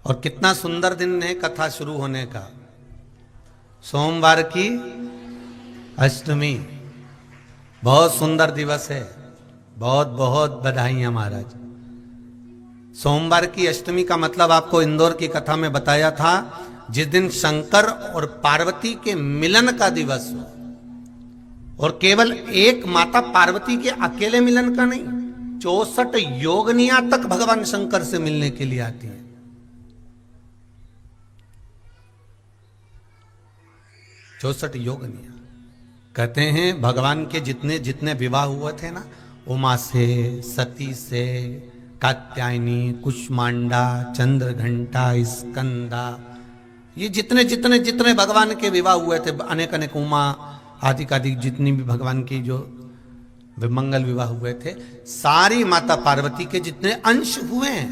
और कितना सुंदर दिन है कथा शुरू होने का। सोमवार की अष्टमी, बहुत सुंदर दिवस है। बहुत बहुत बधाइयां महाराज। सोमवार की अष्टमी का मतलब आपको इंदौर की कथा में बताया था, जिस दिन शंकर और पार्वती के मिलन का दिवस हो। और केवल एक माता पार्वती के अकेले मिलन का नहीं, 64 योगनियां तक भगवान शंकर से मिलने के लिए आती हैं। 64 योगनियां। कहते हैं भगवान के जितने जितने विवाह हुए थे ना, उमा से, सती से, कात्यायनी, कुष्मांडा, चंद्रघंटा, स्कंदा, ये जितने जितने जितने भगवान के विवाह हुए थे, अनेक अनेक उमा आदि आदि जितनी भी भगवान की जो मंगल विवाह हुए थे, सारी माता पार्वती के जितने अंश हुए हैं,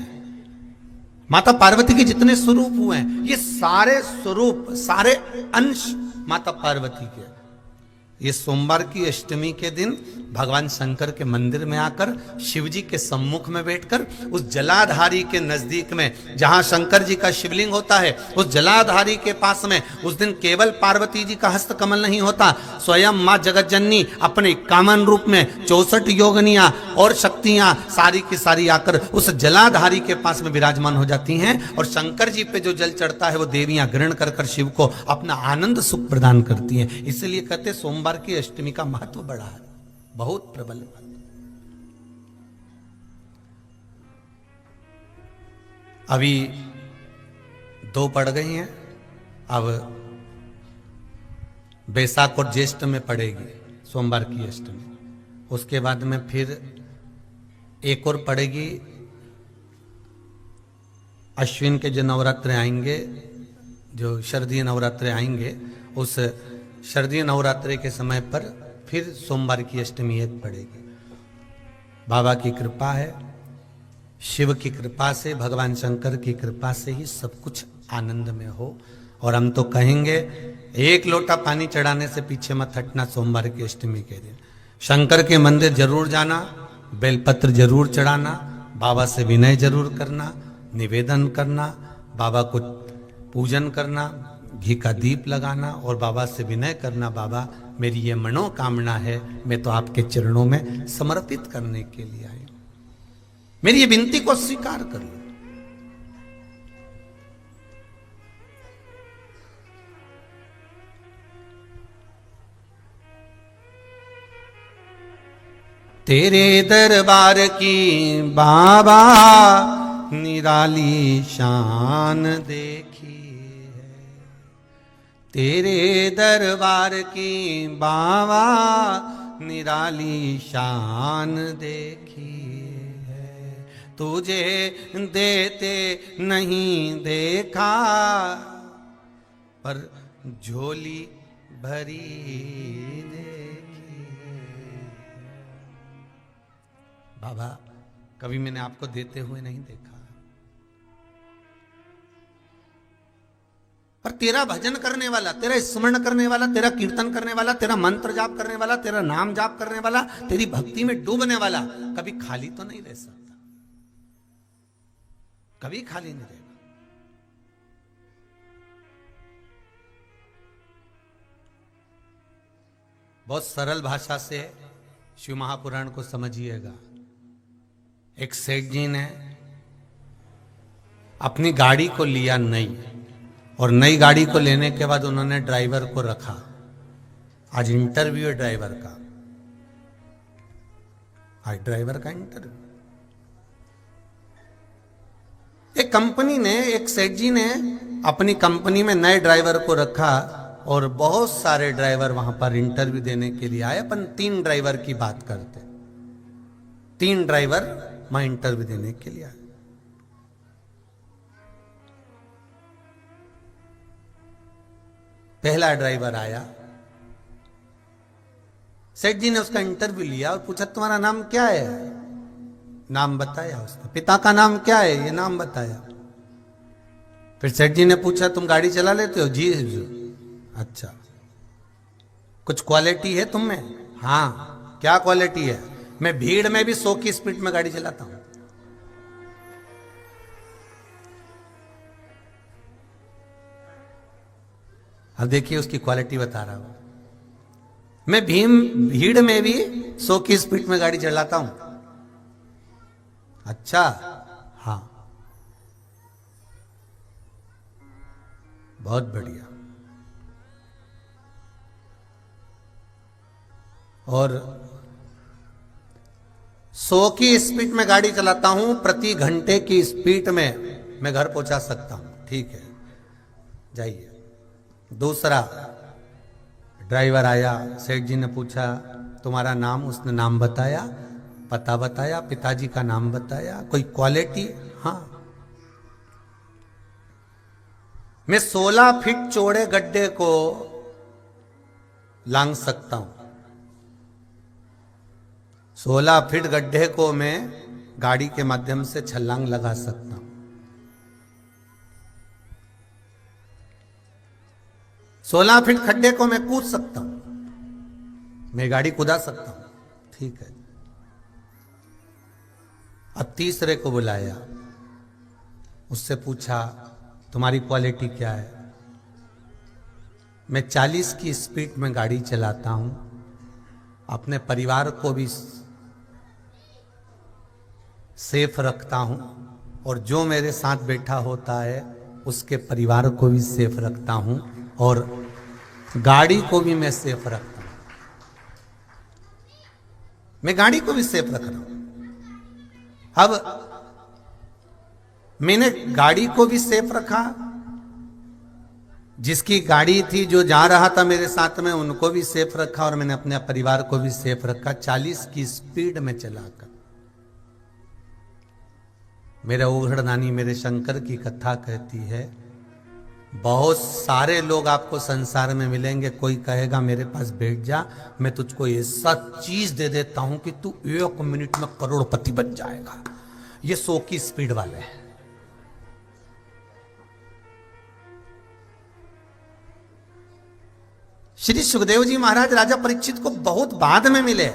माता पार्वती के जितने स्वरूप हुए हैं, ये सारे स्वरूप, सारे अंश माता पार्वती के। ये सोमवार की अष्टमी के दिन भगवान शंकर के मंदिर में आकर शिव जी के सम्मुख में बैठकर उस जलाधारी के नजदीक में, जहां शंकर जी का शिवलिंग होता है, उस जलाधारी के पास में उस दिन केवल पार्वती जी का हस्त कमल नहीं होता, स्वयं मां जगतजननी अपने कामन रूप में 64 योगनियां और शक्तियां सारी की सारी आकर उस जलाधारी के पास में विराजमान हो जाती हैं। और शंकर जी पे जो जल चढ़ता है वो देवियां ग्रहण कर कर शिव को अपना आनंद सुख प्रदान करती हैं। इसलिए कहते सोमवार की अष्टमी का महत्व बड़ा है, बहुत प्रबल महत्व। अभी 2 पड़ गई हैं, अब बैसाख और ज्येष्ठ में पड़ेगी सोमवार की अष्टमी। उसके बाद में फिर एक और पड़ेगी, अश्विन के जो नवरात्र आएंगे, जो शरदीय नवरात्र आएंगे, उस शरदीय नवरात्रि के समय पर फिर सोमवार की अष्टमी एक पड़ेगी। बाबा की कृपा है, शिव की कृपा से, भगवान शंकर की कृपा से ही सब कुछ आनंद में हो। और हम तो कहेंगे एक लोटा पानी चढ़ाने से पीछे मत हटना। सोमवार की अष्टमी के दिन शंकर के मंदिर जरूर जाना, बेलपत्र जरूर चढ़ाना, बाबा से विनय जरूर करना, निवेदन करना, बाबा को पूजन करना, घी का दीप लगाना और बाबा से विनय करना, बाबा मेरी ये मनोकामना है, मैं तो आपके चरणों में समर्पित करने के लिए आई, मेरी ये विनती को स्वीकार कर लो। तेरे दरबार की बाबा निराली शान देखी, तेरे दरबार की बाबा निराली शान देखी है, तुझे देते नहीं देखा पर झोली भरी देखी। बाबा कभी मैंने आपको देते हुए नहीं देखा, पर तेरा भजन करने वाला, तेरा स्मरण करने वाला, तेरा कीर्तन करने वाला, तेरा मंत्र जाप करने वाला, तेरा नाम जाप करने वाला, तेरी भक्ति में डूबने वाला कभी खाली तो नहीं रह सकता, कभी खाली नहीं रहेगा। बहुत सरल भाषा से शिव महापुराण को समझिएगा। एक सेठ जी ने अपनी गाड़ी को लिया नई, और नई गाड़ी को लेने के बाद उन्होंने ड्राइवर को रखा। आज इंटरव्यू है ड्राइवर का, आज ड्राइवर का इंटरव्यू। एक कंपनी ने, एक सेठ जी ने अपनी कंपनी में नए ड्राइवर को रखा और बहुत सारे ड्राइवर वहां पर इंटरव्यू देने के लिए आए। अपन 3 ड्राइवर की बात करते, 3 ड्राइवर वहां इंटरव्यू देने के लिए आए। पहला ड्राइवर आया, सेठ जी ने उसका इंटरव्यू लिया और पूछा तुम्हारा नाम क्या है? नाम बताया उसने। पिता का नाम क्या है? ये नाम बताया। फिर सेठ जी ने पूछा तुम गाड़ी चला लेते हो? जी। अच्छा, कुछ क्वालिटी है तुम में? हाँ। क्या क्वालिटी है? मैं भीड़ में भी 100 की स्पीड में गाड़ी चलाता हूं। अब देखिए उसकी क्वालिटी बता रहा हूं। मैं भीड़ में भी 100 की स्पीड में गाड़ी चलाता हूं। अच्छा, हाँ, बहुत बढ़िया। और 100 की स्पीड में गाड़ी चलाता हूं, प्रति घंटे की स्पीड में मैं घर पहुंचा सकता हूं। ठीक है, जाइए। दूसरा, ड्राइवर आया, सेठ जी ने पूछा तुम्हारा नाम, उसने नाम बताया, पता बताया, पिताजी का नाम बताया, कोई क्वालिटी, हाँ। मैं 16 फीट चौड़े गड्ढे को लांग सकता हूं। 16 फीट गड्ढे को मैं गाड़ी के माध्यम से छलांग लगा सकता हूं। 16 फीट खड्डे को मैं कूद सकता हूं, मैं गाड़ी कूदा सकता हूं। ठीक है। अब तीसरे को बुलाया, उससे पूछा तुम्हारी क्वालिटी क्या है? मैं 40 की स्पीड में गाड़ी चलाता हूं, अपने परिवार को भी सेफ रखता हूं, और जो मेरे साथ बैठा होता है उसके परिवार को भी सेफ रखता हूं, और गाड़ी को भी मैं सेफ रखता हूं। मैं गाड़ी को भी सेफ रख रहा हूं। अब मैंने गाड़ी को भी सेफ रखा, जिसकी गाड़ी थी जो जा रहा था मेरे साथ में उनको भी सेफ रखा, और मैंने अपने परिवार को भी सेफ रखा 40 की स्पीड में चलाकर। मेरे ओघड़दानी मेरे शंकर की कथा कहती है, बहुत सारे लोग आपको संसार में मिलेंगे, कोई कहेगा मेरे पास बैठ जा, मैं तुझको ऐसा चीज दे देता हूं कि तू 1 मिनट में करोड़पति बन जाएगा। ये 100 की स्पीड वाले हैं। श्री सुखदेव जी महाराज राजा परीक्षित को बहुत बाद में मिले।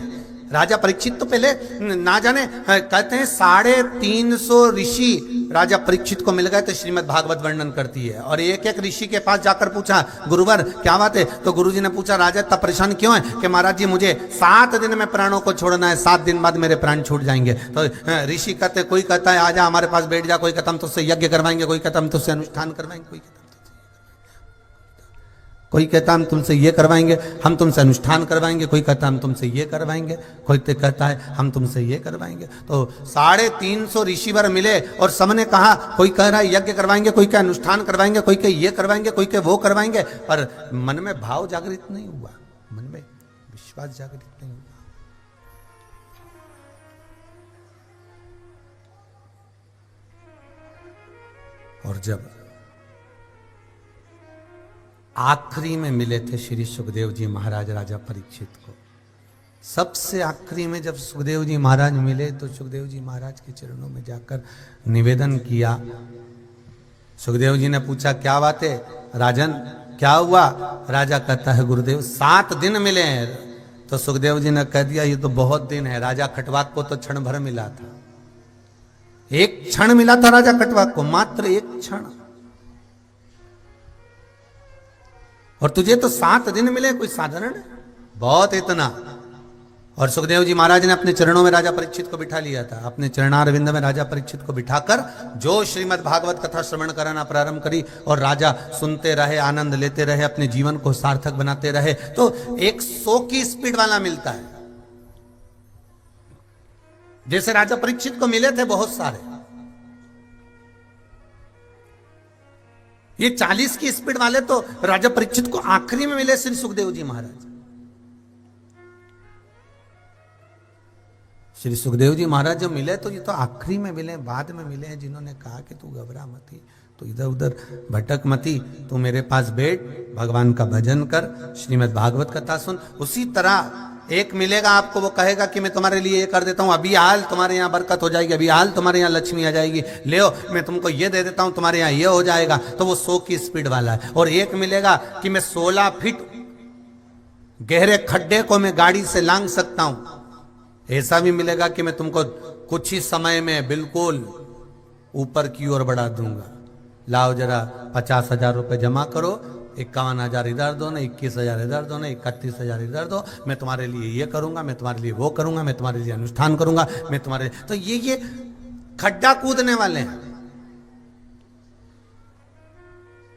राजा परीक्षित तो पहले ना जाने, कहते हैं 350 ऋषि राजा परीक्षित को मिल गए, तो श्रीमद् भागवत वर्णन करती है। और एक एक ऋषि के पास जाकर पूछा, गुरुवर क्या बात है? तो गुरुजी ने पूछा, राजा तब परेशान क्यों है? कि महाराज जी मुझे 7 दिन में प्राणों को छोड़ना है, 7 दिन बाद मेरे प्राण छूट जाएंगे। तो ऋषि कहते, कोई कहता है आजा हमारे पास बैठ जा, कोई कहता हम तुझसे यज्ञ करवाएंगे, कोई कहता हम तुझसे अनुष्ठान करवाएंगे, कोई कहता हम तुमसे ये करवाएंगे, हम तुमसे अनुष्ठान करवाएंगे, कोई कहता हम तुमसे ये करवाएंगे, कोई कहता है हम तुमसे ये करवाएंगे। तो 350 ऋषिवर मिले और सबने कहा, कोई कह रहा है यज्ञ करवाएंगे, कोई कह अनुष्ठान करवाएंगे, कोई कह ये करवाएंगे, कोई कह वो करवाएंगे, पर मन में भाव जागृत नहीं हुआ, मन में विश्वास जागृत नहीं हुआ। और जब आखिरी में मिले थे श्री सुखदेव जी महाराज राजा परीक्षित को, सबसे आखिरी में जब सुखदेव जी महाराज मिले तो सुखदेव जी महाराज के चरणों में जाकर निवेदन किया। सुखदेव जी ने पूछा क्या बात है राजन, क्या हुआ? राजा कहता है गुरुदेव 7 दिन मिले हैं। तो सुखदेव जी ने कह दिया ये तो बहुत दिन है। राजा खटवाक को तो क्षण भर मिला था, 1 क्षण मिला था राजा खटवाक को, मात्र 1 क्षण, और तुझे तो 7 दिन मिले, कोई साधारण बहुत इतना। और सुखदेव जी महाराज ने अपने चरणों में राजा परीक्षित को बिठा लिया था, अपने चरणारविंद में राजा परीक्षित को बिठाकर जो श्रीमद् भागवत कथा श्रवण कराना प्रारंभ करी, और राजा सुनते रहे, आनंद लेते रहे, अपने जीवन को सार्थक बनाते रहे। तो 100 की स्पीड वाला मिलता है, जैसे राजा परीक्षित को मिले थे बहुत सारे। ये 40 की स्पीड वाले तो राजा परीक्षित को आखिरी में मिले श्री सुखदेव जी महाराज। श्री सुखदेव जी महाराज जो मिले तो ये तो आखिरी में मिले, बाद में मिले हैं, जिन्होंने कहा कि तू घबरा मती, तू इधर उधर भटक मती, तू मेरे पास बैठ, भगवान का भजन कर, श्रीमद् भागवत कथा सुन। उसी तरह एक मिलेगा आपको, वो कहेगा कि मैं तुम्हारे लिए ये कर देता हूं, अभी हाल तुम्हारे यहाँ बरकत हो जाएगी, अभी हाल तुम्हारे यहाँ लक्ष्मी आ जाएगी, ले मैं तुमको ये दे देता हूं, तुम्हारे यहाँ ये हो जाएगा। तो वो 100 की स्पीड वाला है। और एक मिलेगा कि मैं 16 फीट गहरे खड्डे को मैं गाड़ी से लांग सकता हूं। ऐसा भी मिलेगा कि मैं तुमको कुछ ही समय में बिल्कुल ऊपर की ओर बढ़ा दूंगा, लाओ जरा 50,000 रुपए जमा करो, 51,000 इधर दो ना, 21,000 इधर दो ना, 31,000 इधर दो, मैं तुम्हारे लिए ये करूंगा, मैं तुम्हारे लिए वो करूंगा, मैं तुम्हारे लिए अनुष्ठान करूंगा, मैं तुम्हारे, तो ये खड्डा कूदने वाले हैं।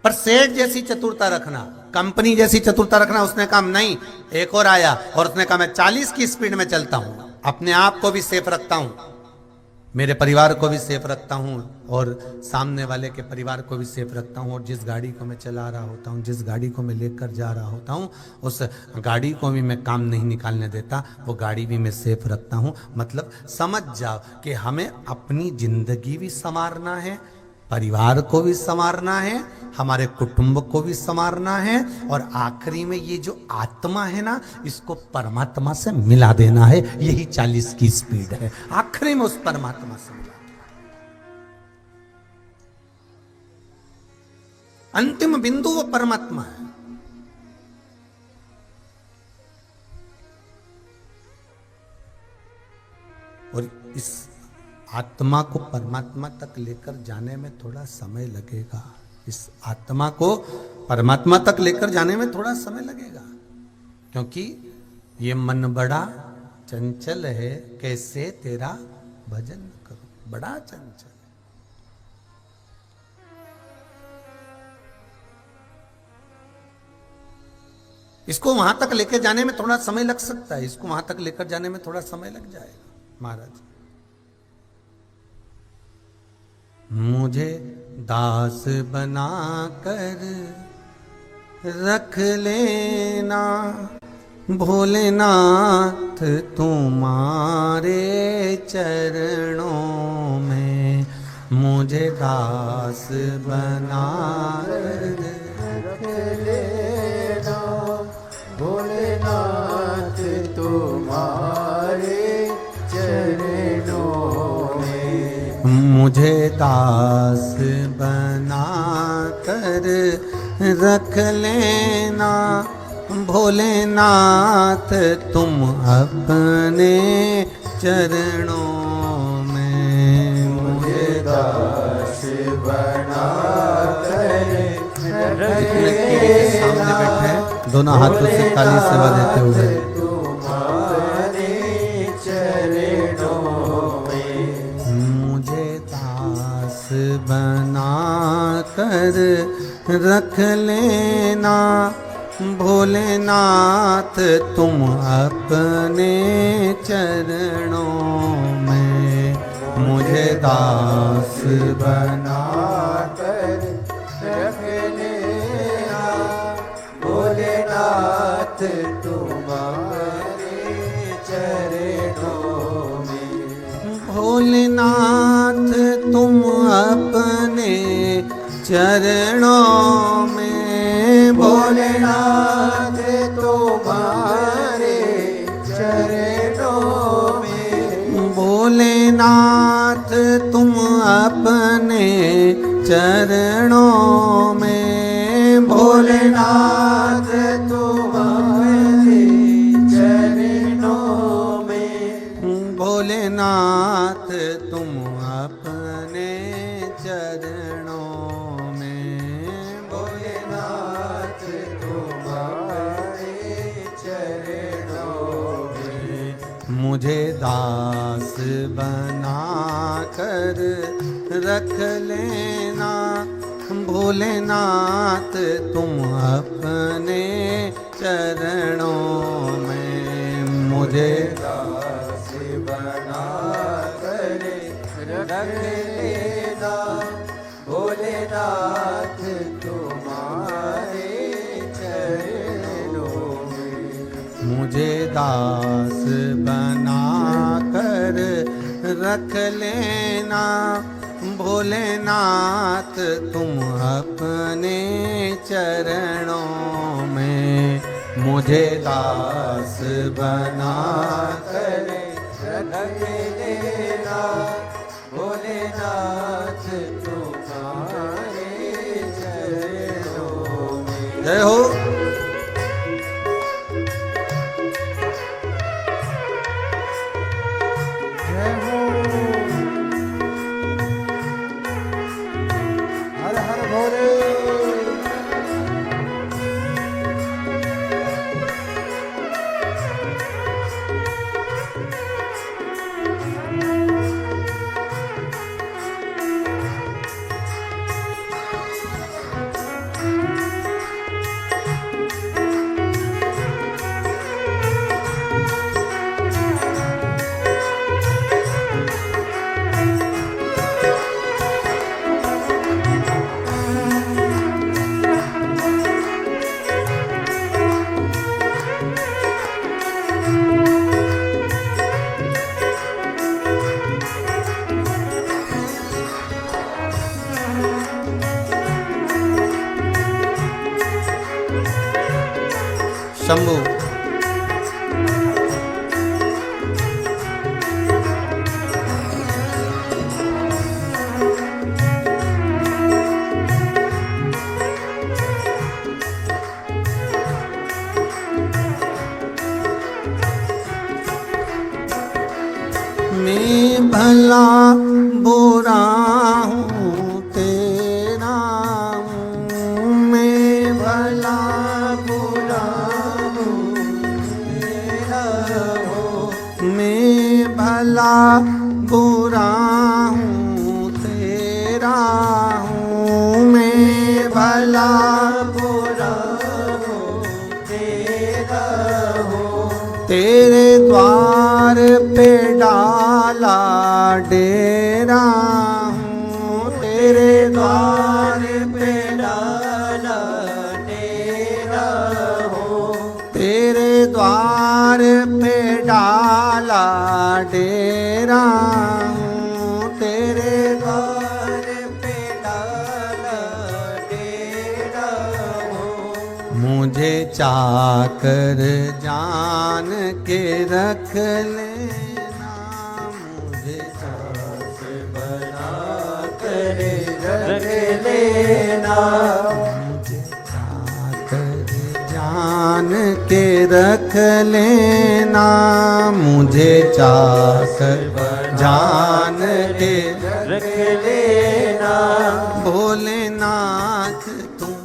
पर सेठ जैसी चतुरता रखना, कंपनी जैसी चतुरता रखना। उसने कहा नहीं, एक और आया और उसने कहा मैं 40 की स्पीड में चलता हूं, अपने आप को भी सेफ रखता हूं, मेरे परिवार को भी सेफ रखता हूं और सामने वाले के परिवार को भी सेफ रखता हूं, और जिस गाड़ी को मैं चला रहा होता हूं, जिस गाड़ी को मैं लेकर जा रहा होता हूं, उस गाड़ी को भी मैं काम नहीं निकालने देता, वो गाड़ी भी मैं सेफ रखता हूं। मतलब समझ जाओ कि हमें अपनी जिंदगी भी संवारना है, परिवार को भी संवारना है, हमारे कुटुंब को भी संवारना है, और आखिरी में ये जो आत्मा है ना, इसको परमात्मा से मिला देना है। यही 40 की स्पीड है, आखिरी में उस परमात्मा से मिला देना। अंतिम बिंदु वो परमात्मा है। और इस आत्मा को परमात्मा तक लेकर जाने में थोड़ा समय लगेगा। इस आत्मा को परमात्मा तक लेकर जाने में थोड़ा समय लगेगा, क्योंकि ये मन बड़ा चंचल है, कैसे तेरा भजन करूं, बड़ा चंचल है। इसको वहां तक लेकर जाने में थोड़ा समय लग सकता है, इसको वहां तक लेकर जाने में थोड़ा समय लग जाएगा। महाराज, मुझे दास बना कर रख लेना भोलेनाथ तुम्हारे चरणों में, मुझे दास बना कर रख लेना भोलेनाथ तुम्हारे चरणों में, मुझे दास बना कर रख लेना भोलेनाथ तुम अपने चरणों में, मुझे दास बना कर रख लेना। सामने बैठे दोनों हाथों से काली सेवा देते हुए, तुम्हारे चरणों में, मुझे दास बना कर रख लेना भोलेनाथ तुम अपने चरणों में, मुझे दास बना कर रख लेना भोलेनाथ तुम्हारे चरणों में, भोलेनाथ तुम अपने चरणों में, भोलेनाथ तुम्हारे चरणों में, भोलेनाथ तुम अपने चरणों में, भोलेनाथ तुम्हारे चरणों में, भोलेनाथ तुम अपने चरणों में, भोलेनाथ तुम्हारे चरणों में, मुझे दास बना कर रख लेना भोलेनाथ तुम अपने चरणों में, मुझे दास बना कर रख लेना भोलेनाथ तुम्हारे चरणों में, मुझे दास बना कर रख लेना भोलेनाथ तुम अपने चरणों में, मुझे दास बना कर रख लेना भोलेनाथ तुम्हारे चरणों में। जय हो। जय हो। हर हर भोले। शंभू। मैं भला बुरा हूँ तेरा हूँ, मैं भला बुरा हूँ तेरा हूँ, मैं भला बुरा हूँ तेरा हूँ, मैं भला बुरा हूँ तेरा हूँ। तेरे द्वार पे डाला डेरा हूँ, तेरे द्वार पे डाला डेरा हूँ, तेरे द्वार पे डाला डेरा हूँ, तेरे द्वार पे डाला डेरा हूँ। मुझे चाकर जान के रख लेना, मुझे चाक बना कर रख लेना, मुझे चाकर जान के रख लेना, मुझे चाकर जान के रख लेना। भोलेनाथ तुम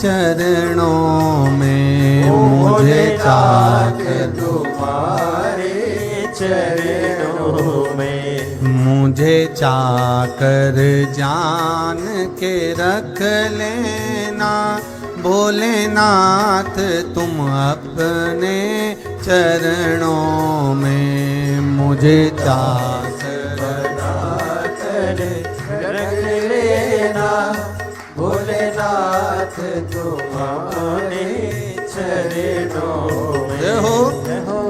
चरणों में मुझे चाकर तुम्हारे चरणों में, मुझे चाकर जान के रख लेना। भोलेनाथ तुम अपने चरणों में मुझे चाकर बना कर रख लेना। भोलेनाथ तुम अपने चरणों में। जय हो। जय हो।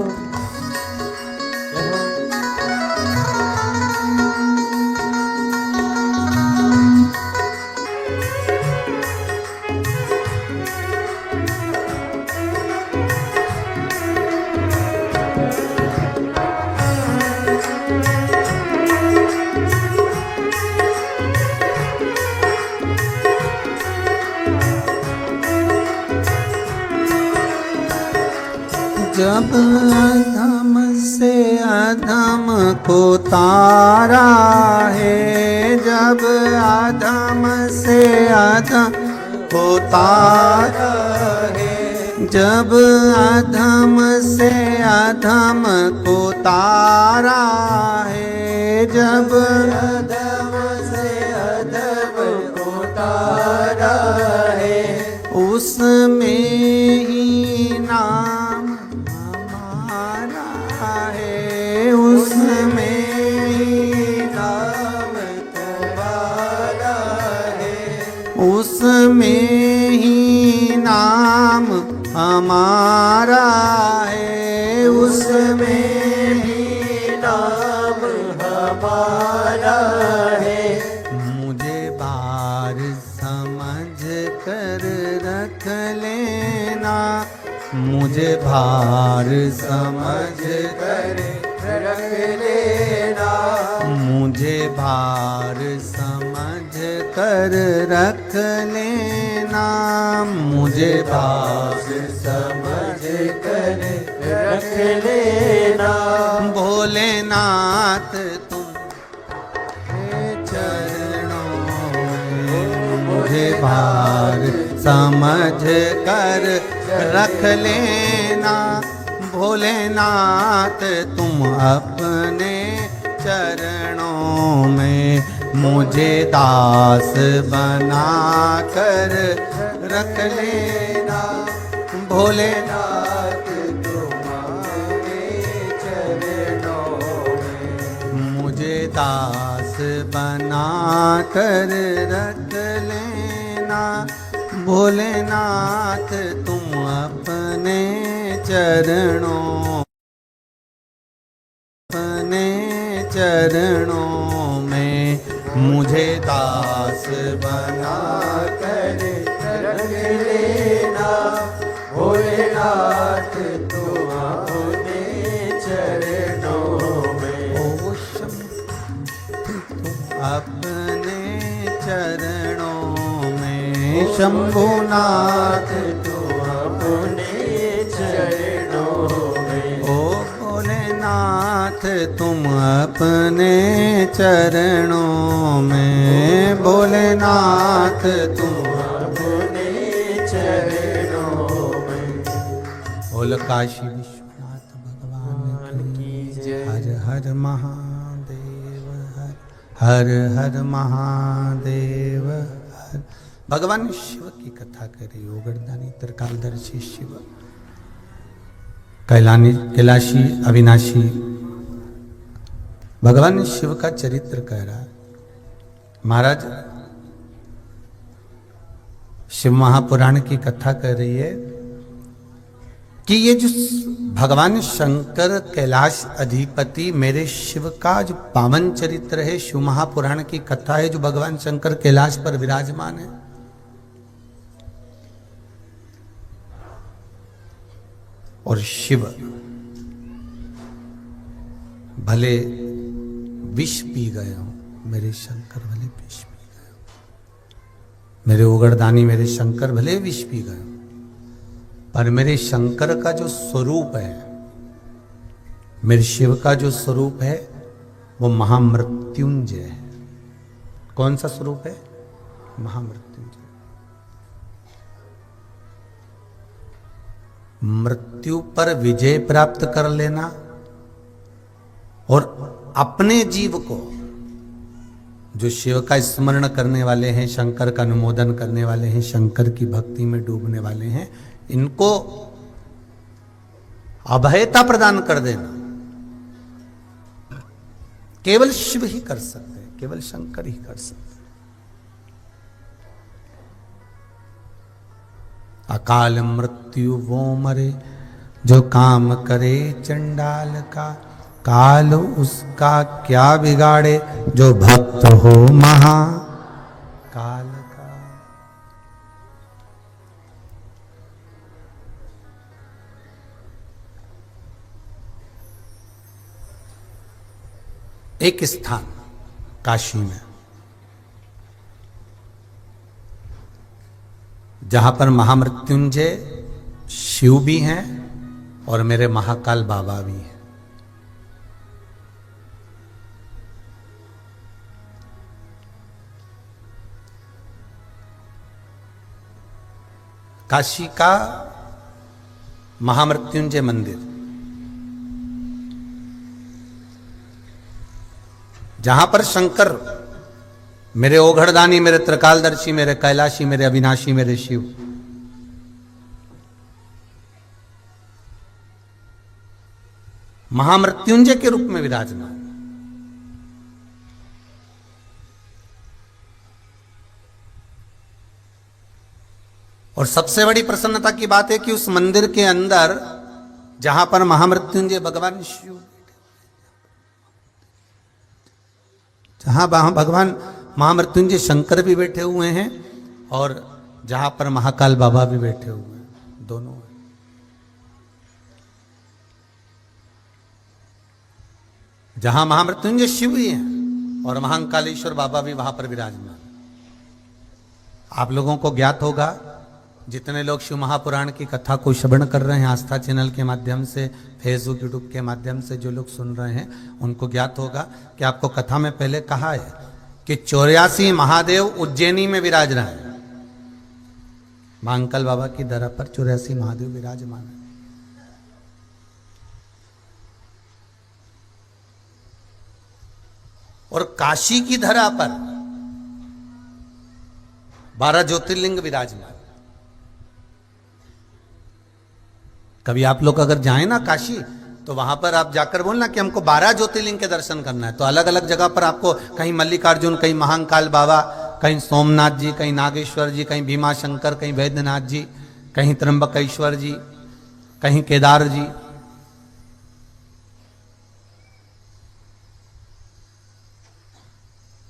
जब अधम से अधम को तारा है, जब अधम से अधम को तारा है, जब अधम से अधम को तारा है, जब अधम से अधम को तारा है, उसमें ही नाम हमारा है, उसमें ही नाम तुम्हारा है, उसमें ही नाम हमारा है, उसमें ही नाम हमारा है। मुझे बार समझ कर रख लेना, मुझे भार समझ कर रख लेना, मुझे भार समझ कर रख लेना, मुझे भार समझ कर रख लेना। भोलेनाथ तुम चरणों में मुझे भार समझ कर रख लेना। भोलेनाथ तुम अपने चरणों में मुझे दास बना कर रख लेना। भोलेनाथ तुम्हारे चरणों में मुझे दास बना कर रख लेना। भोलेनाथ तुम अपने चरणों में मुझे दास बना कर रख लेना। नाथ तुम अपने चरणों में। ओ अपने चरणों में शंभुनाथ तुम अपने चरणों में। ओ भोलेनाथ तुम अपने चरणों में, भोलेनाथ तुम अपने चरणों में। बोल काशी विश्वनाथ भगवान की जय। हर हर महादेव हर हर महादेव हर। भगवान शिव की कथा करे, योगदानी त्रिकालदर्शी शिव, कैलाशी अविनाशी भगवान शिव का चरित्र कह रहा है। महाराज शिव महापुराण की कथा कर रही है कि ये जो भगवान शंकर कैलाश अधिपति मेरे शिव का जो पावन चरित्र है, शिव महापुराण की कथा है, जो भगवान शंकर कैलाश पर विराजमान है। और शिव भले विष पी गए हो, मेरे शंकर भले विष पी गए हो, मेरे उगरदानी मेरे शंकर भले विष पी गए हो, पर मेरे शंकर का जो स्वरूप है, मेरे शिव का जो स्वरूप है वो महामृत्युंजय है। कौन सा स्वरूप है? महामृत्युंजय। मृत्यु पर विजय प्राप्त कर लेना और अपने जीव को, जो शिव का स्मरण करने वाले हैं, शंकर का अनुमोदन करने वाले हैं, शंकर की भक्ति में डूबने वाले हैं, इनको अभयता प्रदान कर देना केवल शिव ही कर सकते हैं, केवल शंकर ही कर सकते हैं। अकाल मृत्यु वो मरे जो काम करे चंडाल का, काल उसका क्या बिगाड़े जो भक्त हो महा काल का। एक स्थान काशी में जहां पर महामृत्युंजय शिव भी हैं और मेरे महाकाल बाबा भी हैं। काशी का महामृत्युंजय मंदिर, जहां पर शंकर मेरे ओघड़दानी, मेरे त्रिकालदर्शी, मेरे कैलाशी, मेरे अविनाशी, मेरे शिव, महामृत्युंजय के रूप में विराजमान। और सबसे बड़ी प्रसन्नता की बात है कि उस मंदिर के अंदर जहां पर महामृत्युंजय भगवान शिव, जहां भगवान महामृत्युंजय शंकर भी बैठे हुए हैं और जहां पर महाकाल बाबा भी बैठे हुए हैं, दोनों हैं। जहां महामृत्युंजय शिव भी हैं और महाकालेश्वर बाबा भी वहां पर विराजमान। आप लोगों को ज्ञात होगा, जितने लोग शिव महापुराण की कथा को श्रवण कर रहे हैं आस्था चैनल के माध्यम से, फेसबुक यूट्यूब के माध्यम से जो लोग सुन रहे हैं, उनको ज्ञात होगा कि आपको कथा में पहले कहा है कि 84 महादेव उज्जैनी में विराज रहे हैं। महाकाल बाबा की धरा पर 84 महादेव विराजमान है। और काशी की धरा पर 12 ज्योतिर्लिंग विराजमान। कभी आप लोग अगर जाएं ना काशी, तो वहां पर आप जाकर बोलना कि हमको 12 ज्योतिर्लिंग के दर्शन करना है। तो अलग अलग जगह पर आपको, कहीं मल्लिकार्जुन, कहीं महाकाल बाबा, कहीं सोमनाथ जी, कहीं नागेश्वर जी, कहीं भीमा शंकर, कहीं वैद्यनाथ जी, कहीं त्र्यंबकेश्वर जी, कहीं केदार जी,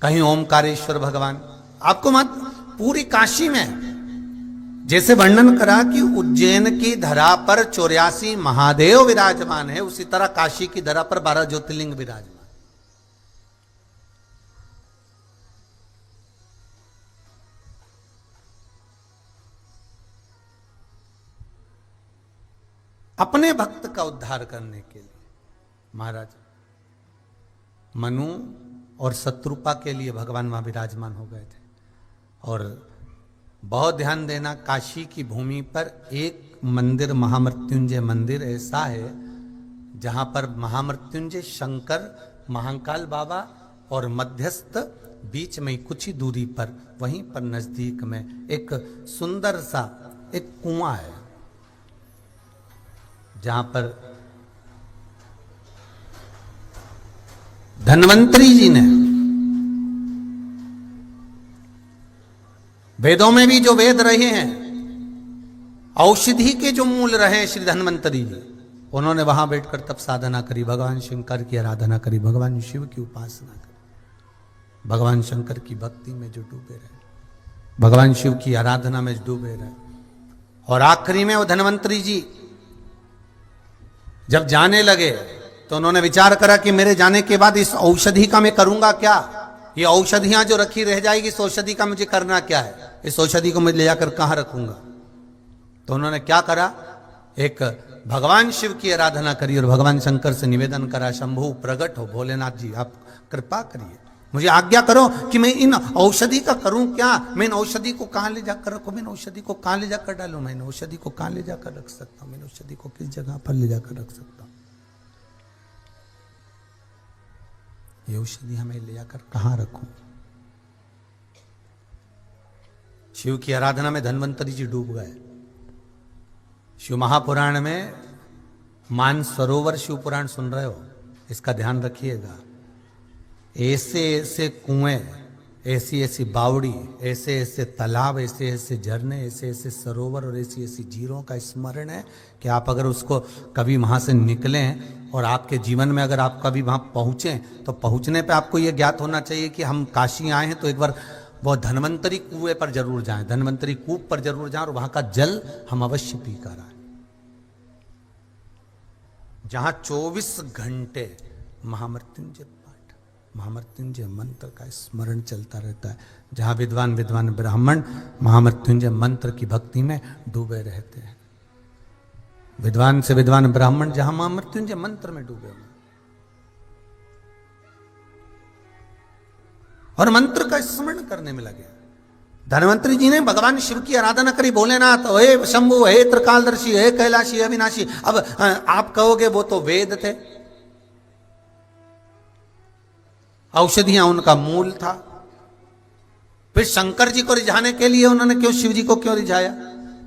कहीं ओमकारेश्वर भगवान। आपको मत पूरी काशी में जैसे वर्णन करा कि उज्जैन की धरा पर 84 महादेव विराजमान है, उसी तरह काशी की धरा पर 12 ज्योतिर्लिंग विराजमान। अपने भक्त का उद्धार करने के लिए महाराज मनु और शत्रुपा के लिए भगवान वहां विराजमान हो गए थे। और बहुत ध्यान देना, काशी की भूमि पर एक मंदिर महामृत्युंजय मंदिर ऐसा है जहां पर महामृत्युंजय शंकर, महाकाल बाबा और मध्यस्थ बीच में कुछ ही दूरी पर, वहीं पर नजदीक में एक सुंदर सा एक कुआं है जहां पर धन्वंतरी जी ने, वेदों में भी जो वेद रहे हैं, औषधि के जो मूल रहे श्री धन्वंतरी जी, उन्होंने वहां बैठकर तब साधना करी, भगवान शंकर की आराधना करी, भगवान शिव की उपासना करी, भगवान शंकर की भक्ति में जो डूबे रहे, भगवान शिव की आराधना में डूबे रहे। और आखिरी में वो धन्वंतरी जी जब जाने लगे तो उन्होंने विचार करा कि मेरे जाने के बाद इस औषधि का मैं करूंगा क्या, ये औषधियां जो रखी रह जाएगी, इस औषधि का मुझे करना क्या है, इस औषधि को मैं ले जाकर कहां रखूंगा। तो उन्होंने क्या करा, एक भगवान शिव की आराधना करी और भगवान शंकर से निवेदन करा, शंभु प्रकट हो, भोलेनाथ जी आप कृपा करिए, मुझे आज्ञा करो कि मैं इन औषधि का करूं क्या, मैं इन औषधि को कहां ले जाकर रखूं, मैं इन औषधि को कहां ले जाकर डालूं, मैं इन औषधि को कहां ले जाकर रख सकता हूं, मैं इन औषधि को किस जगह पर ले जाकर रख सकता हूं, ये औषधि हमें ले जाकर कहां रखूं। शिव की आराधना में धन्वंतरी जी डूब गए। शिव महापुराण में मानसरोवर शिव पुराण सुन रहे हो, इसका ध्यान रखिएगा। ऐसे ऐसे कुएं, ऐसी ऐसी बावड़ी, ऐसे ऐसे तालाब, ऐसे ऐसे झरने, ऐसे ऐसे सरोवर और ऐसी ऐसी झीलों का स्मरण है कि आप अगर उसको कभी वहां से निकलें और आपके जीवन में अगर आप कभी वहां पहुंचे तो पहुंचने पे आपको यह ज्ञात होना चाहिए कि हम काशी आए हैं तो एक बार वो धन्वंतरी कुएं पर जरूर जाएं, धन्वंतरी कूप पर जरूर जाएं और वहां का जल हम अवश्य पी कर आए, जहां 24 घंटे महामृत्युंजय पाठ, महामृत्युंजय मंत्र का स्मरण चलता रहता है, जहां विद्वान विद्वान ब्राह्मण महामृत्युंजय मंत्र की भक्ति में डूबे रहते हैं। विद्वान से विद्वान ब्राह्मण जहां महामृत्युंजय मंत्र में डूबे हुए और मंत्र का स्मरण करने में लगे। धन्वंतरी जी ने भगवान शिव की आराधना करी, भोलेनाथ, हे शंभु, हे त्रिकालदर्शी, हे कैलाशी, अविनाशी। अब आप कहोगे वो तो वेद थे, औषधियां उनका मूल था, फिर शंकर जी को रिझाने के लिए उन्होंने क्यों शिव जी को क्यों रिझाया।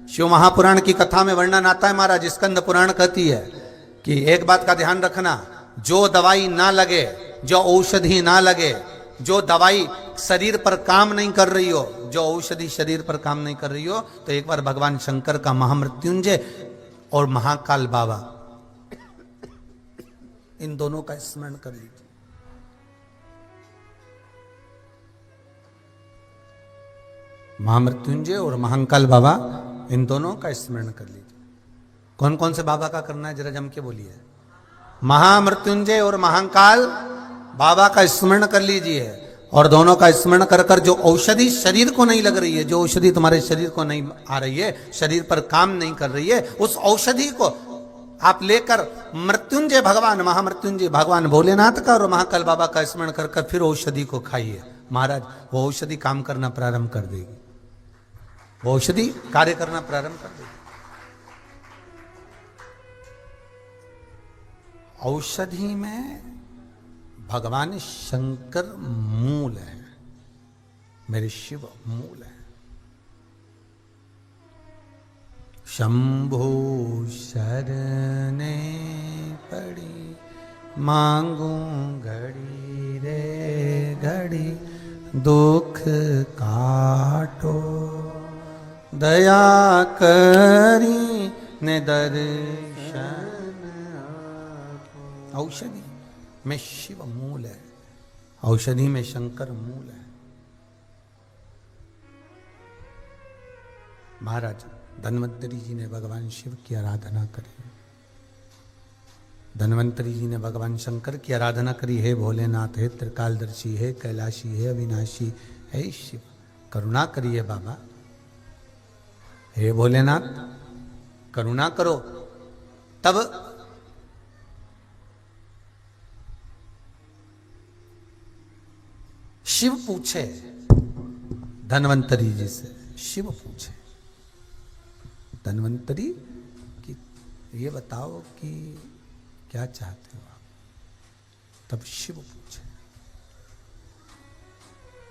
शिव महापुराण की कथा में वर्णन आता है महाराज, स्कंद पुराण कहती है कि एक बात का ध्यान रखना, जो दवाई ना लगे, जो औषधि ना लगे, जो दवाई शरीर पर काम नहीं कर रही हो, जो औषधि शरीर पर काम नहीं कर रही हो, तो एक बार भगवान शंकर का महामृत्युंजय और महाकाल बाबा, इन दोनों का स्मरण कर लीजिए। महामृत्युंजय और महाकाल बाबा, इन दोनों का स्मरण कर लीजिए। कौन कौन से बाबा का करना है जरा जम के बोलिए। महामृत्युंजय और महाकाल बाबा का स्मरण कर लीजिए, और दोनों का स्मरण कर कर जो औषधि शरीर को नहीं लग रही है, जो औषधि तुम्हारे शरीर को नहीं आ रही है, शरीर पर काम नहीं कर रही है, उस औषधि को आप लेकर मृत्युंजय भगवान, महामृत्युंजय भगवान भोलेनाथ का और महाकाल बाबा का स्मरण कर कर फिर औषधि को खाइए। महाराज वो औषधि काम करना प्रारंभ कर देगी, वो औषधि कार्य करना प्रारंभ कर देगी। औषधि में भगवान शंकर मूल है, मेरे शिव मूल है। शंभो शरणे पड़ी मांगू घड़ी रे घड़ी, दुख काटो दया करी ने दर्शन। औषधि में शिव मूल है, औषधि में शंकर मूल है। महाराज धन्वंतरी जी ने भगवान शिव की आराधना करी, धन्वंतरी जी ने भगवान शंकर की आराधना करी। हे भोलेनाथ, हे त्रिकालदर्शी, हे कैलाशी, हे अविनाशी, हे शिव करुणा करिए बाबा, हे भोलेनाथ करुणा करो। तब शिव पूछे धन्वंतरी जी से, शिव पूछे धन्वंतरी कि ये बताओ कि क्या चाहते हो आप। तब शिव पूछे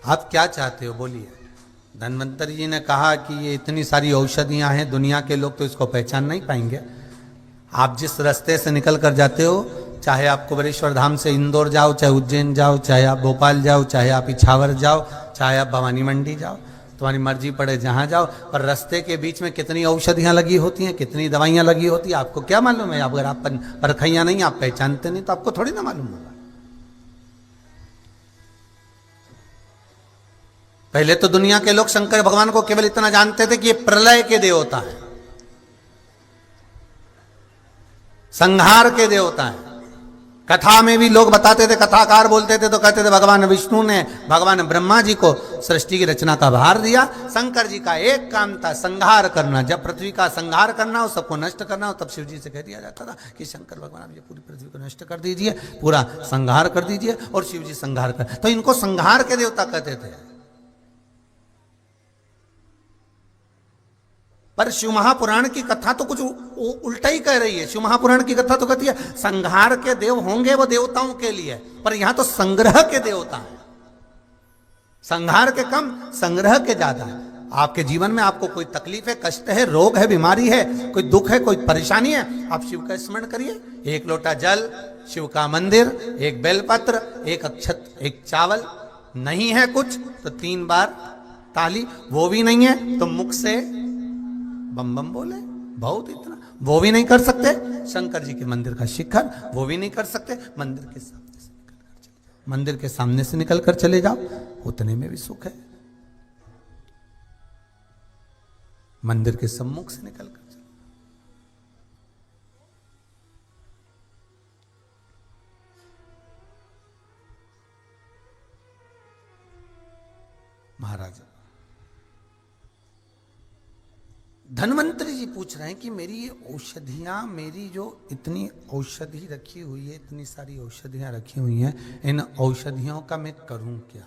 आप क्या चाहते हो, बोलिए। धन्वंतरी जी ने कहा कि ये इतनी सारी औषधियां हैं, दुनिया के लोग तो इसको पहचान नहीं पाएंगे। आप जिस रास्ते से निकल कर जाते हो, चाहे आप कुबेरेश्वर धाम से इंदौर जाओ, चाहे उज्जैन जाओ, चाहे आप भोपाल जाओ, चाहे आप इछावर जाओ, चाहे आप भवानी मंडी जाओ, तुम्हारी मर्जी पड़े जहां जाओ, पर रास्ते के बीच में कितनी औषधियां लगी होती हैं, कितनी दवाइयां लगी होती हैं, आपको क्या मालूम है। अगर आप परखैया नहीं, आप पहचानते नहीं, तो आपको थोड़ी ना मालूम होगा। पहले तो दुनिया के लोग शंकर भगवान को केवल इतना जानते थे कि ये प्रलय के देवता है, संहार के देवता है। कथा में भी लोग बताते थे, कथाकार बोलते थे तो कहते थे भगवान विष्णु ने भगवान ब्रह्मा जी को सृष्टि की रचना का भार दिया। शंकर जी का एक काम था संहार करना। जब पृथ्वी का संहार करना हो, सबको नष्ट करना हो, तब शिव जी से कह दिया जाता था कि शंकर भगवान आप ये पूरी पृथ्वी को नष्ट कर दीजिए, पूरा संहार कर दीजिए। और शिव जी संहार कर, तो इनको संहार के देवता कहते थे। पर शिव महापुराण की कथा तो कुछ उल्टा ही कह रही है। शिव महापुराण की कथा तो कहती है संहार के देव होंगे वो देवताओं के लिए, पर यहां तो संग्रह के देवता है। संहार के कम, संग्रह के ज्यादा है। आपके जीवन में आपको कोई तकलीफ है, कष्ट है, रोग है, बीमारी है, कोई दुख है, कोई परेशानी है, आप शिव का स्मरण करिए। एक लोटा जल, शिव का मंदिर, एक बेलपत्र, एक अक्षत, एक चावल। नहीं है कुछ तो 3 बार ताली, वो भी नहीं है तो मुख से बम बम बोले। बहुत इतना वो भी नहीं कर सकते, शंकर जी के मंदिर का शिखर वो भी नहीं कर सकते, मंदिर के सामने से निकल कर चले जाओ, मंदिर के सामने से निकल कर चले जाओ, उतने में भी सुख है। मंदिर के सम्मुख से निकल कर चले। महाराज धन्वंतरी जी पूछ रहे हैं कि मेरी ये औषधियां, मेरी जो इतनी औषधि रखी हुई है, इतनी सारी औषधियां रखी हुई हैं, इन औषधियों का मैं करूं क्या।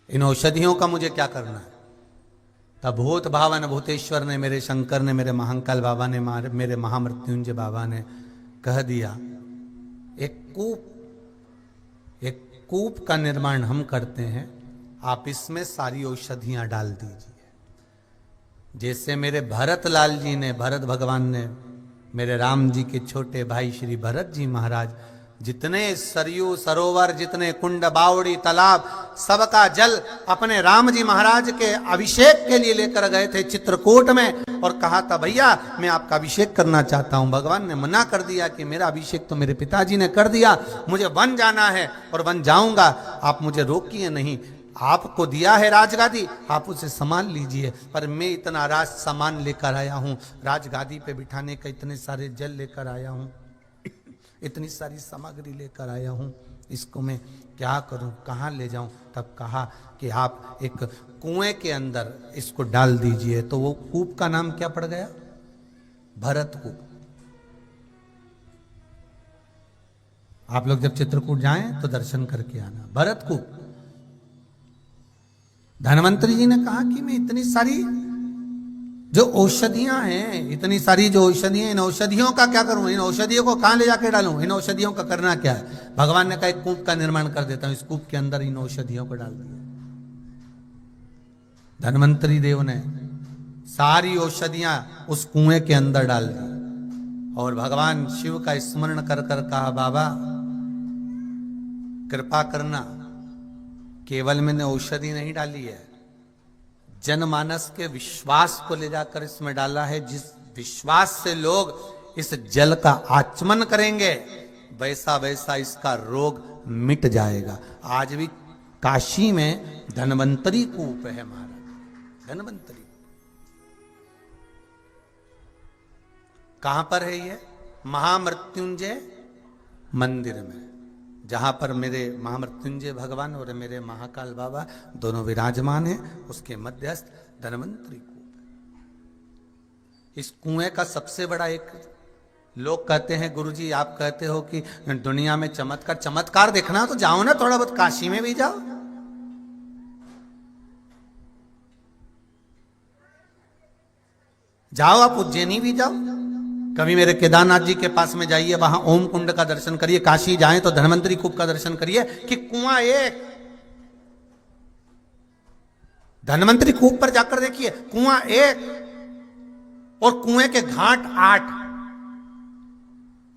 इन औषधियों का मुझे क्या करना है। तब भूत भावन भूतेश्वर ने, मेरे शंकर ने, मेरे महाकाल बाबा ने, मेरे महामृत्युंजय बाबा ने कह दिया एक कूप का निर्माण हम करते हैं, आप इसमें सारी औषधियां डाल दीजिए। जैसे मेरे भरत लाल जी ने, भरत भगवान ने, मेरे राम जी के छोटे भाई श्री भरत जी महाराज जितने सरयू सरोवर, जितने कुंड बावड़ी तालाब, सबका जल अपने राम जी महाराज के अभिषेक के लिए लेकर गए थे चित्रकूट में, और कहा था भैया मैं आपका अभिषेक करना चाहता हूं। भगवान ने मना कर दिया कि मेरा अभिषेक तो मेरे पिताजी ने कर दिया, मुझे वन जाना है और वन जाऊंगा, आप मुझे रोकिए नहीं। आपको दिया है राजगादी, आप उसे संभाल लीजिए, पर मैं इतना राज सामान लेकर आया हूं, राजगादी पे बिठाने का इतने सारे जल लेकर आया हूं, इतनी सारी सामग्री लेकर आया हूं, इसको मैं क्या करूं, कहां ले जाऊं। तब कहा कि आप एक कुएं के अंदर इसको डाल दीजिए। तो वो कूप का नाम क्या पड़ गया, भरत कूप। आप लोग जब चित्रकूट जाएं तो दर्शन करके आना, भरत कूप। धन्वंतरी जी ने कहा कि मैं इतनी सारी जो औषधियां हैं, इतनी सारी जो औषधियां, इन औषधियों का क्या करूं, इन औषधियों को कहां ले जाके डालूं, इन औषधियों का करना क्या है। भगवान ने कहा एक कूप का निर्माण कर देता हूं, इस कूप के अंदर इन औषधियों को डाल दिया। धन्वंतरी देव ने सारी औषधियां उस कुएं के अंदर डाल दी और भगवान शिव का स्मरण कर कर कहा बाबा कृपा करना, केवल मैंने औषधि नहीं डाली है, जनमानस के विश्वास को ले जाकर इसमें डाला है। जिस विश्वास से लोग इस जल का आचमन करेंगे वैसा वैसा इसका रोग मिट जाएगा। आज भी काशी में धन्वंतरी कूप है महाराज, धन्वंतरी। कहां पर है ये? महामृत्युंजय मंदिर में, जहां पर मेरे महामृत्युंजय भगवान और मेरे महाकाल बाबा दोनों विराजमान हैं, उसके मध्यस्थ धन्वंतरी कुएं। इस कुएं का सबसे बड़ा एक, लोग कहते हैं गुरुजी आप कहते हो कि दुनिया में चमत्कार देखना हो तो जाओ ना, थोड़ा बहुत काशी में भी जाओ। जाओ, आप उज्जैनी भी जाओ, कभी मेरे केदारनाथ जी के पास में जाइए, वहां ओम कुंड का दर्शन करिए, काशी जाएं तो धन्वंतरी कूप का दर्शन करिए कि कुआं एक, धन्वंतरी कूप पर जाकर देखिए कुआं एक और कुएं के घाट 8।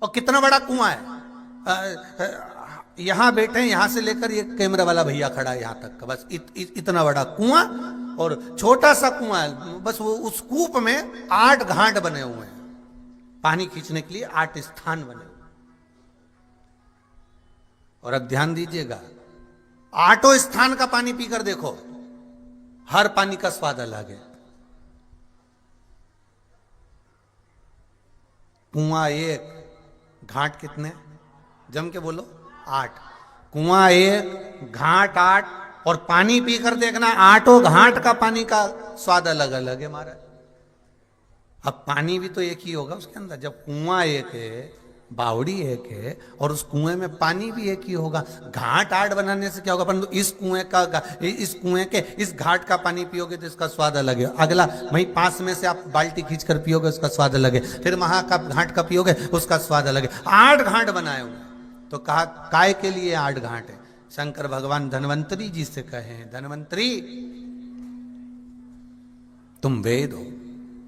और कितना बड़ा कुआं है, यहां बैठे, यहां से लेकर ये कैमरा वाला भैया खड़ा है यहां तक का, बस इतना बड़ा कुआं और छोटा सा कुआं है, बस वो उस कूप में 8 घाट बने हुए हैं, पानी खींचने के लिए 8 स्थान बने हुए। और अब ध्यान दीजिएगा, 8 स्थान का पानी पीकर देखो, हर पानी का स्वाद अलग है। कुआं एक, घाट कितने? जम के बोलो 8। कुआं एक, घाट 8, और पानी पीकर देखना 8 घाट का पानी का स्वाद अलग अलग है महाराज। अब पानी भी तो एक ही होगा उसके अंदर, जब कुआं एक है, बावड़ी एक है, और उस कुएं में पानी भी एक ही होगा। घाट 8 बनाने से क्या होगा, परंतु इस कुएं के इस घाट का पानी पियोगे तो इसका स्वाद अलग है। अगला वहीं पास में से आप बाल्टी खींचकर पियोगे, उसका स्वाद अलग है। फिर वहां का घाट का पियोगे, उसका स्वाद अलग है। 8 घाट बनाए हुए, तो कहा काय के लिए 8 घाट है? शंकर भगवान धन्वंतरी जी से कहे, धन्वंतरी तुम वेद हो,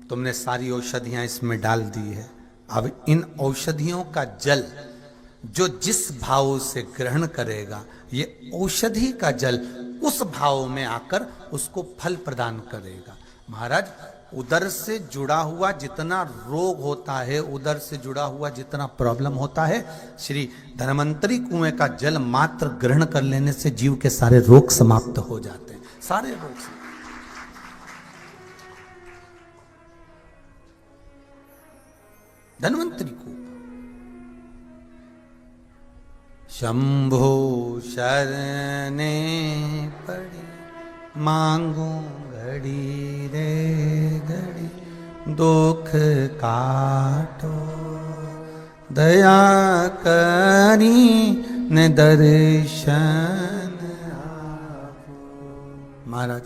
तुमने सारी औषधियां इसमें डाल दी है, अब इन औषधियों का जल जो जिस भाव से ग्रहण करेगा, ये औषधि का जल उस भाव में आकर उसको फल प्रदान करेगा। महाराज, उदर से जुड़ा हुआ जितना रोग होता है, उदर से जुड़ा हुआ जितना प्रॉब्लम होता है, श्री धन्वंतरी कुएं का जल मात्र ग्रहण कर लेने से जीव के सारे रोग समाप्त हो जाते हैं, सारे रोग से। धन्वंतरी कूप। शंभो शरणे पड़ी मांगू घड़ी रे घड़ी, दुख काटो दया करी न दर्शन आपो। महाराज